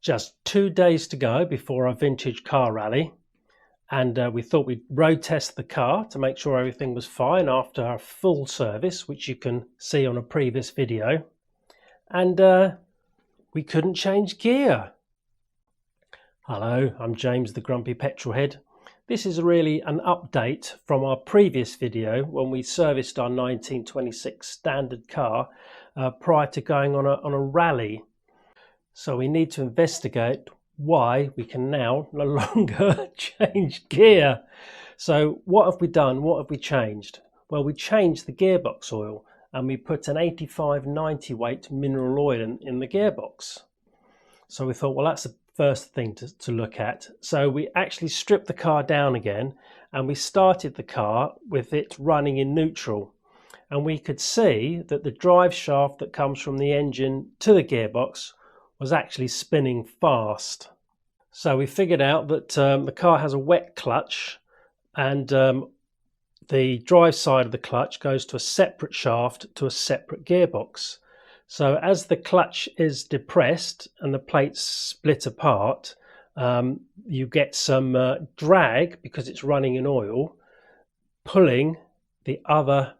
Just 2 days to go before our vintage car rally, and we thought we'd road test the car to make sure everything was fine after our full service, which you can see on a previous video. And we couldn't change gear. Hello, I'm James the Grumpy Petrolhead. This is really an update from our previous video when we serviced our 1926 standard car prior to going on a rally. So we need to investigate why we can now no longer change gear. So what have we done? What have we changed? Well, we changed the gearbox oil and we put an 85-90 weight mineral oil in the gearbox. So we thought, well, that's the first thing to look at. So we actually stripped the car down again and we started the car with it running in neutral. And we could see that the drive shaft that comes from the engine to the gearbox was actually spinning fast. So we figured out that the car has a wet clutch, and the drive side of the clutch goes to a separate shaft to a separate gearbox. So as the clutch is depressed and the plates split apart, you get some drag because it's running in oil, pulling the other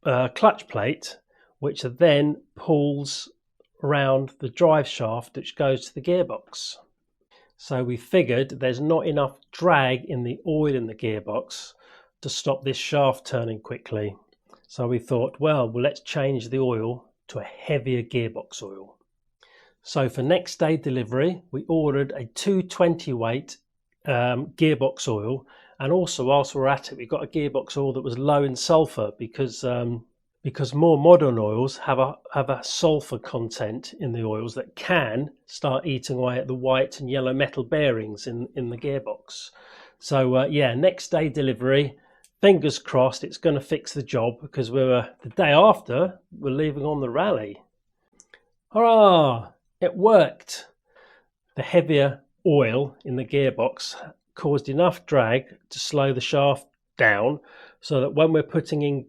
clutch plate, which then pulls around the drive shaft which goes to the gearbox. So we figured there's not enough drag in the oil in the gearbox to stop this shaft turning quickly. So we thought, well, let's change the oil to a heavier gearbox oil. So for next day delivery, we ordered a 220 weight gearbox oil, and also whilst we're at it, we got a gearbox oil that was low in sulfur because more modern oils have a sulfur content in the oils that can start eating away at the white and yellow metal bearings in the gearbox. So yeah, next day delivery, fingers crossed it's going to fix the job, because the day after we're leaving on the rally. Hurrah! It worked. The heavier oil in the gearbox caused enough drag to slow the shaft down, so that when we're putting in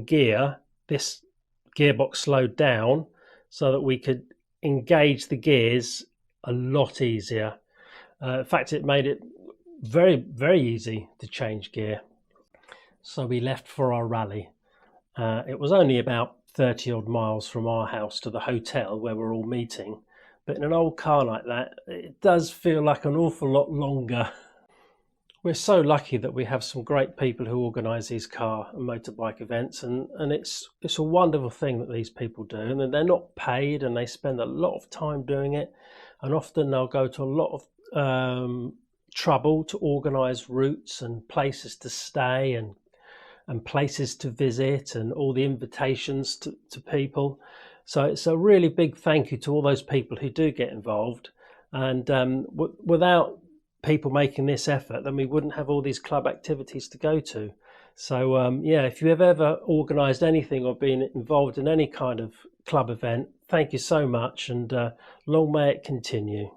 gear, this gearbox slowed down so that we could engage the gears a lot easier. In fact, it made it very, very easy to change gear. So we left for our rally. It was only about 30 odd miles from our house to the hotel where we're all meeting, but in an old car like that, it does feel like an awful lot longer. We're so lucky that we have some great people who organise these car and motorbike events, and it's a wonderful thing that these people do, and they're not paid and they spend a lot of time doing it, and often they'll go to a lot of trouble to organise routes and places to stay and places to visit and all the invitations to people. So it's a really big thank you to all those people who do get involved, and without people making this effort, then we wouldn't have all these club activities to go to. So yeah, if you have ever organised anything or been involved in any kind of club event, thank you so much, and long may it continue.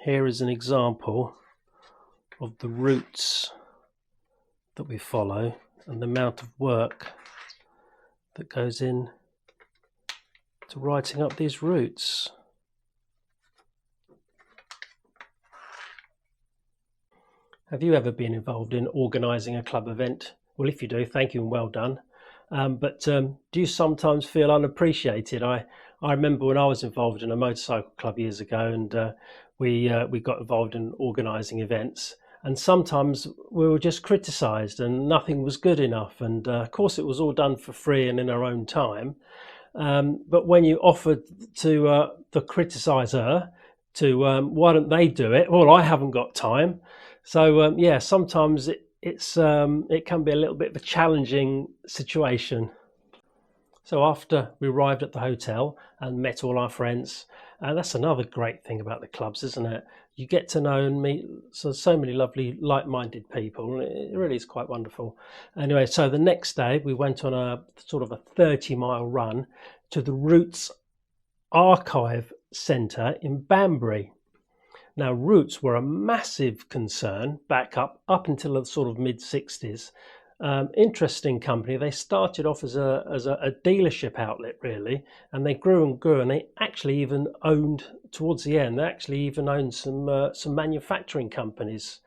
Here is an example of the routes that we follow and the amount of work that goes in to writing up these routes. Have you ever been involved in organising a club event? Well, if you do, thank you and well done. But do you sometimes feel unappreciated? I remember when I was involved in a motorcycle club years ago, and we got involved in organising events, and sometimes we were just criticised and nothing was good enough. And of course it was all done for free and in our own time. But when you offered to the criticiser to why don't they do it? Well, I haven't got time. So yeah, sometimes it can be a little bit of a challenging situation. So after we arrived at the hotel and met all our friends, that's another great thing about the clubs, isn't it? You get to know and meet so many lovely like-minded people. It really is quite wonderful. Anyway, so the next day we went on a sort of a 30-mile run to the Roots Archive Centre in Banbury. Now, roots were a massive concern back up until the sort of mid-60s, Interesting company. They started off as a dealership outlet, really, and they grew and grew, and they actually even owned, towards the end, they actually even owned some manufacturing companies.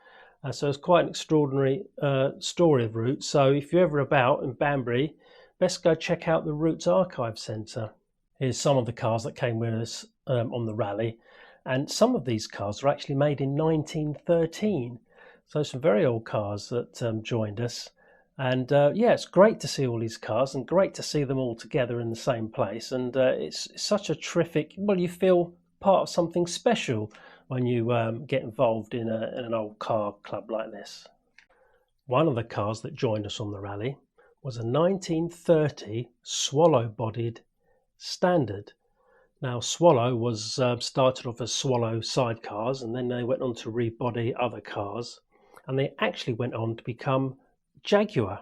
So it's quite an extraordinary story of Roots. So if you're ever about in Banbury, best go check out the Roots Archive Centre. Here's some of the cars that came with us on the rally, and some of these cars were actually made in 1913. So some very old cars that joined us. And yeah, it's great to see all these cars and great to see them all together in the same place. And it's such a terrific, well, you feel part of something special when you get involved in an old car club like this. One of the cars that joined us on the rally was a 1930 swallow-bodied Standard. Now, Swallow was started off as Swallow sidecars, and then they went on to rebody other cars, and they actually went on to become Jaguar.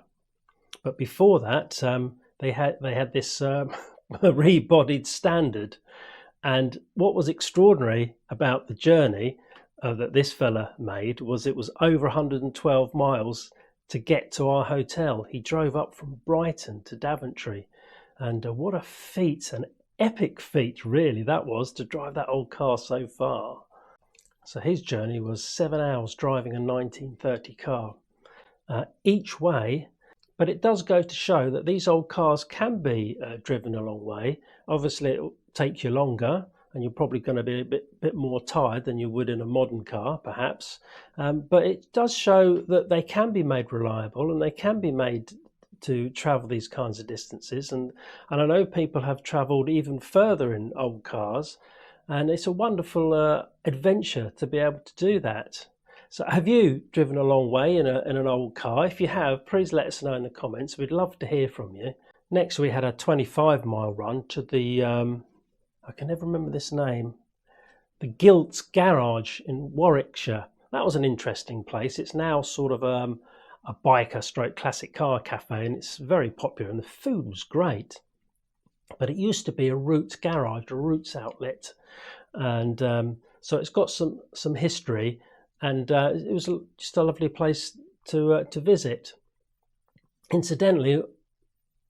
But before that, they had this rebodied Standard. And what was extraordinary about the journey that this fella made was it was over 112 miles to get to our hotel. He drove up from Brighton to Daventry, and what a feat, an epic feat really that was, to drive that old car so far. So his journey was 7 hours driving a 1930 car each way. But it does go to show that these old cars can be driven a long way. Obviously it'll take you longer, and you're probably going to be a bit more tired than you would in a modern car perhaps, but it does show that they can be made reliable and they can be made to travel these kinds of distances, and I know people have travelled even further in old cars, and it's a wonderful adventure to be able to do that. So have you driven a long way in an old car? If you have, please let us know in the comments. We'd love to hear from you. Next we had a 25-mile run to the I can never remember this name, the Gilks garage in Warwickshire. That was an interesting place. It's now sort of a biker stroke classic car cafe, and it's very popular, and the food was great. But it used to be a Roots garage, a Roots outlet, and so it's got some history, and it was just a lovely place to visit. Incidentally,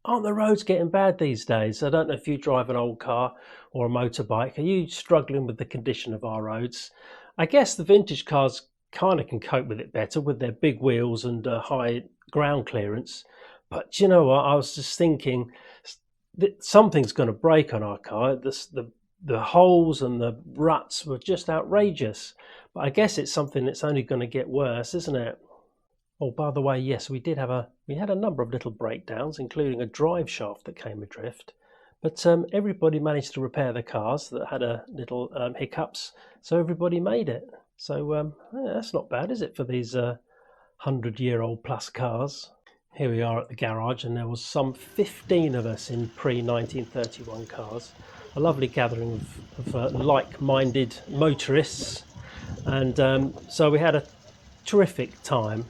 aren't the roads getting bad these days? I don't know if you drive an old car or a motorbike. Are you struggling with the condition of our roads? I guess the vintage cars kind of can cope with it better with their big wheels and high ground clearance. But you know what? I was just thinking that something's going to break on our car. The holes and the ruts were just outrageous. But I guess it's something that's only going to get worse, isn't it? Oh, by the way, yes, we had a number of little breakdowns, including a drive shaft that came adrift. But everybody managed to repair the cars that had a little hiccups, so everybody made it. So yeah, that's not bad, is it, for these 100-year-old plus cars? Here we are at the garage, and there was some 15 of us in pre-1931 cars. A lovely gathering of like-minded motorists, and so we had a terrific time.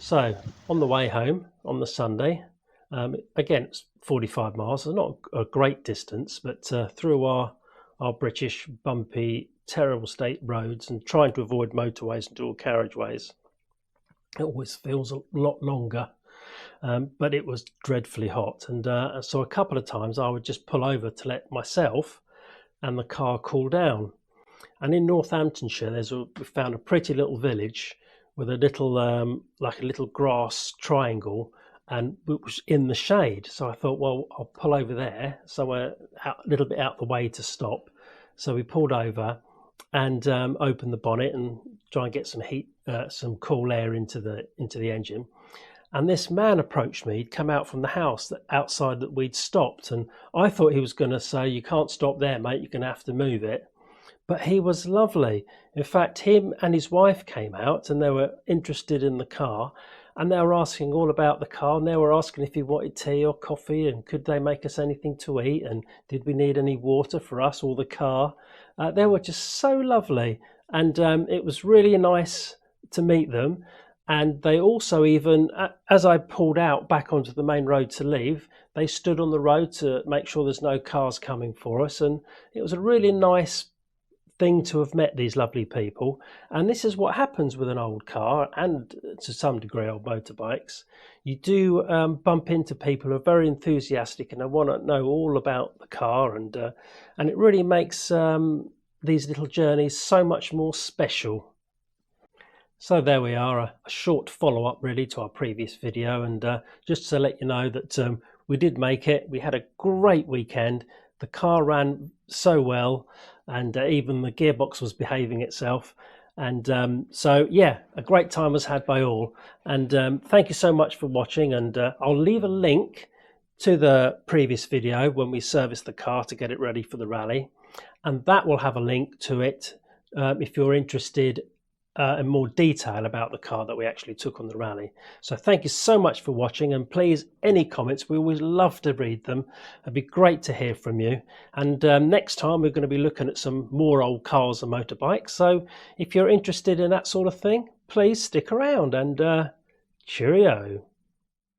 So on the way home on the Sunday, again it's 45 miles, so not a great distance, but through our British bumpy, terrible state roads, and trying to avoid motorways and dual carriageways. It always feels a lot longer, but it was dreadfully hot, and so a couple of times I would just pull over to let myself and the car cool down. And in Northamptonshire, we found a pretty little village with a little like a little grass triangle, and it was in the shade. So I thought, well, I'll pull over there somewhere a little bit out the way to stop. So we pulled over and opened the bonnet and try and get some heat, some cool air into the engine. And this man approached me. He'd come out from the house outside that we'd stopped, and I thought he was going to say, "You can't stop there, mate. You're going to have to move it." But he was lovely. In fact, him and his wife came out, and they were interested in the car, and they were asking all about the car, and they were asking if he wanted tea or coffee, and could they make us anything to eat, and did we need any water for us or the car. They were just so lovely, and it was really nice to meet them. And they also, even as I pulled out back onto the main road to leave, they stood on the road to make sure there's no cars coming for us, and it was a really nice thing to have met these lovely people. And this is what happens with an old car, and to some degree old motorbikes. You do bump into people who are very enthusiastic and they want to know all about the car, and it really makes these little journeys so much more special. So there we are, a short follow-up really to our previous video, and just to let you know that we did make it. We had a great weekend. The car ran so well, and even the gearbox was behaving itself. And so yeah, a great time was had by all. And thank you so much for watching, and I'll leave a link to the previous video when we serviced the car to get it ready for the rally, and that will have a link to it if you're interested in more detail about the car that we actually took on the rally. So thank you so much for watching, and please, any comments, we always love to read them. It'd be great to hear from you. And next time we're going to be looking at some more old cars and motorbikes, so if you're interested in that sort of thing, please stick around, and cheerio.